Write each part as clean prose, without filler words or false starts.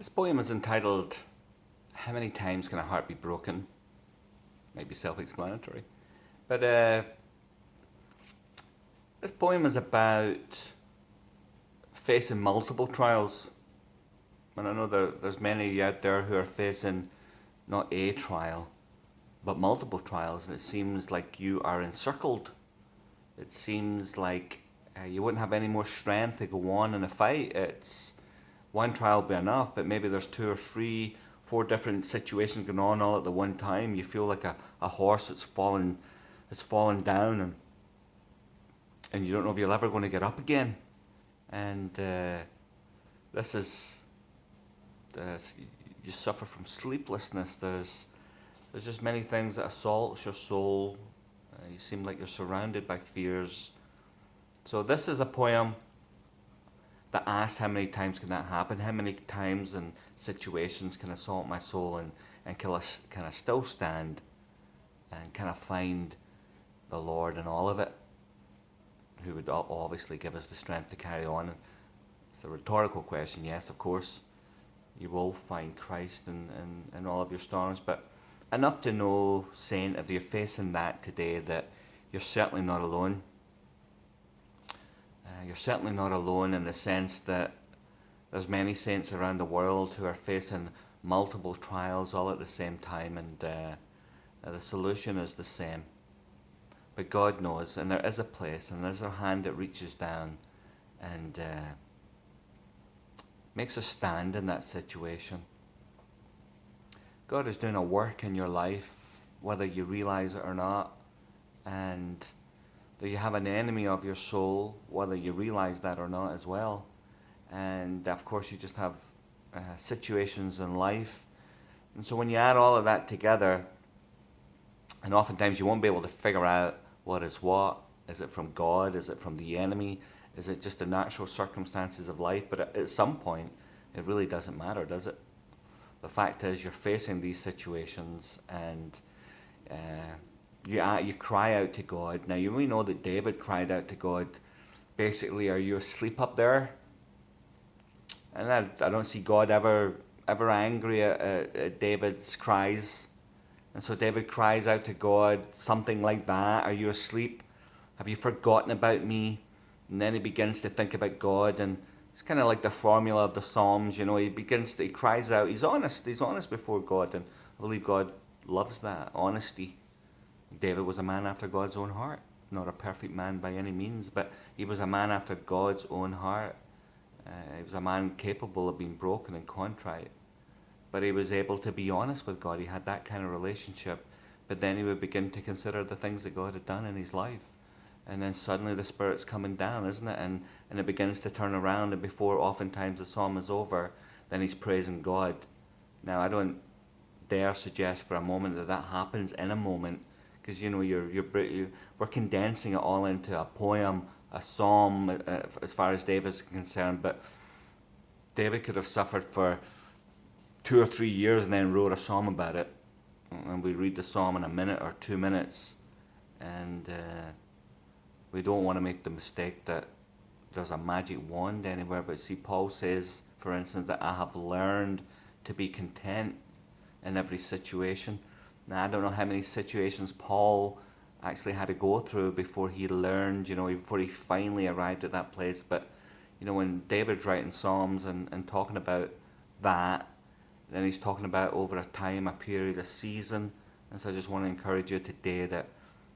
This poem is entitled How Many Times Can a Heart Be Broken? Might be self-explanatory. But this poem is about facing multiple trials. And I know there's many out there who are facing not a trial, but multiple trials. And it seems like you are encircled. It seems like you wouldn't have any more strength to go on in a fight. It's one trial will be enough, but maybe there's two or three, four different situations going on all at the one time. You feel like a horse that's fallen down, and you don't know if you're ever going to get up again. And this is you suffer from sleeplessness. There's just many things that assaults your soul. You seem like you're surrounded by fears. So this is a poem that asks how many times can that happen? How many times and situations can assault my soul, and can I still stand, and can I find the Lord in all of it, who would obviously give us the strength to carry on? It's a rhetorical question. Yes, of course, you will find Christ in all of your storms, but enough to know, saint, if you're facing that today, that you're certainly not alone. You're certainly not alone in the sense that there's many saints around the world who are facing multiple trials all at the same time, and the solution is the same. But God knows, and there is a place, and there's a hand that reaches down and makes a stand in that situation. God is doing a work in your life, whether you realize it or not, and that you have an enemy of your soul, whether you realize that or not as well. And of course you just have situations in life. And so when you add all of that together, and oftentimes you won't be able to figure out what is what. Is it from God? Is it from the enemy? Is it just the natural circumstances of life? But at some point, it really doesn't matter, does it? The fact is, you're facing these situations, and you cry out to God. Now, you may know that David cried out to God. Basically, are you asleep up there? And I don't see God ever angry at David's cries. And so David cries out to God, something like that. Are you asleep? Have you forgotten about me? And then he begins to think about God, and it's kind of like the formula of the Psalms. He cries out. He's honest before God, and I believe God loves that honesty. David was a man after God's own heart. Not a perfect man by any means, but he was a man after God's own heart. He was a man capable of being broken and contrite. But he was able to be honest with God. He had that kind of relationship. But then he would begin to consider the things that God had done in his life. And then suddenly the Spirit's coming down, isn't it? And it begins to turn around, and before oftentimes the psalm is over, then he's praising God. Now, I don't dare suggest for a moment that happens in a moment, because we're condensing it all into a poem, a psalm, as far as David's concerned. But David could have suffered for 2 or 3 years and then wrote a psalm about it, and we read the psalm in a minute or 2 minutes, and we don't want to make the mistake that there's a magic wand anywhere. But see, Paul says, for instance, that I have learned to be content in every situation. Now, I don't know how many situations Paul actually had to go through before he learned, before he finally arrived at that place. But, when David's writing Psalms and talking about that, then he's talking about over a time, a period, a season. And so I just want to encourage you today that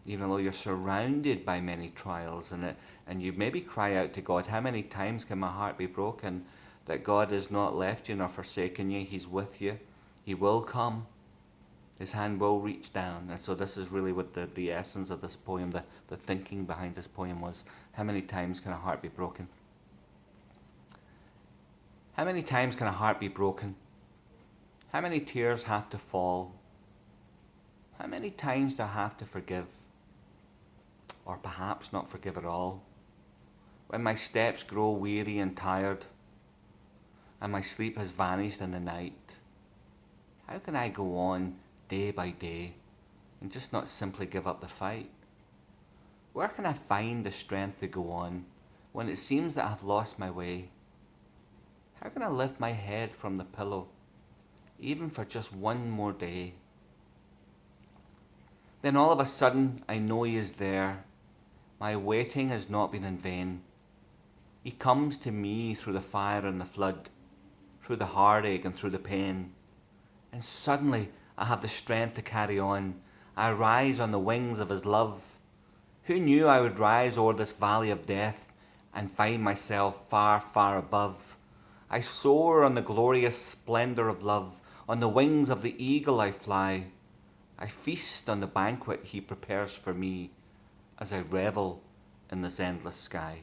even though you're surrounded by many trials, and you maybe cry out to God, how many times can my heart be broken? That God has not left you nor forsaken you. He's with you. He will come. His hand will reach down. And so this is really what the essence of this poem, the thinking behind this poem was. How many times can a heart be broken? How many times can a heart be broken? How many tears have to fall? How many times do I have to forgive? Or perhaps not forgive at all? When my steps grow weary and tired, and my sleep has vanished in the night, how can I go on day by day and just not simply give up the fight? Where can I find the strength to go on when it seems that I've lost my way? How can I lift my head from the pillow, even for just one more day? Then all of a sudden I know he is there. My waiting has not been in vain. He comes to me through the fire and the flood, through the heartache and through the pain. And suddenly I have the strength to carry on. I rise on the wings of his love. Who knew I would rise o'er this valley of death and find myself far, far above? I soar on the glorious splendour of love. On the wings of the eagle I fly. I feast on the banquet he prepares for me as I revel in this endless sky.